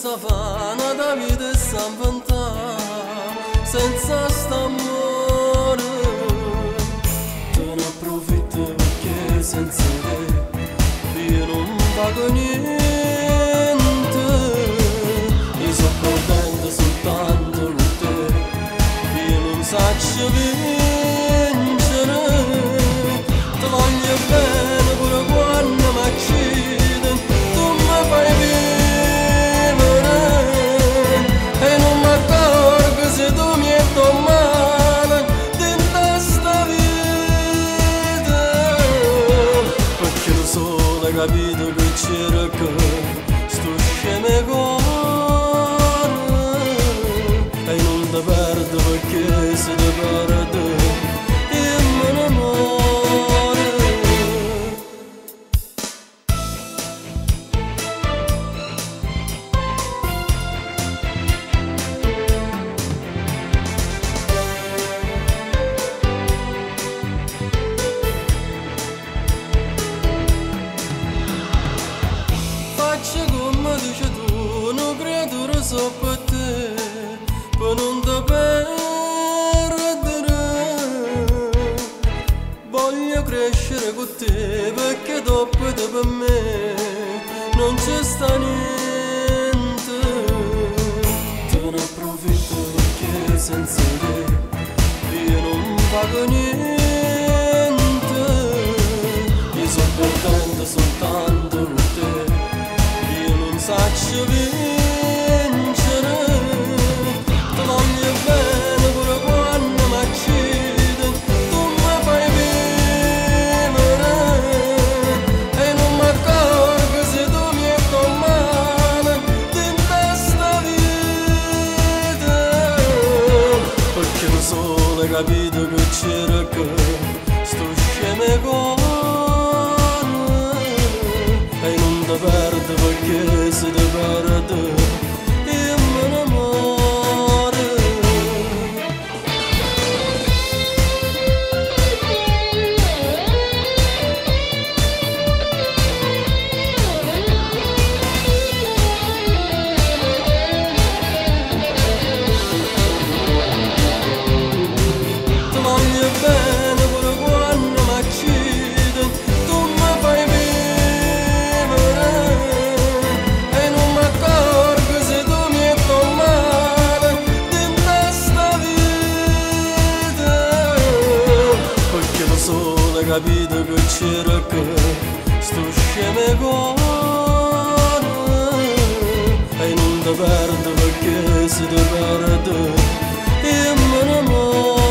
savana da vide s'inventare senza st'amore. Te ne approfitto perché senza te io non pago niente. Io sono contento soltanto con te, io non saccio vincere. Ti voglio bene pure quando mi accide, tu mi fai vivere e non mi accorgo se tu mi hai male dentro sta vita. Perché lo solo capito che c'era che sto scemo cuore e non ti perdo perché se ti perdo io me ne muoio. Faccio come dici tu, una creatura so per te, per non ti perdere. Voglio crescere con te perché dopo te per me non c'è sta niente. Te ne approfitto perché senza te io non pago niente. Io sono contento soltanto con te, saccio vincere. Ti voglio bene pure quando mi accide, tu mi fai vivere e non mi accorgo se tu mi hai male dentro sta vita. Perché lo solo capito che c'era che sto scemo cuore e non ti perdo perché se ti perdo io me ne muoio. Ti voglio bene pure quando mi accide, tu mi fai vivere e non mi accorgo se tu mi hai male dentro sta vita. Perché lo solo capito che c'era che sto scemo cuore e non ti perdo perché se ti perdo io me ne muoio.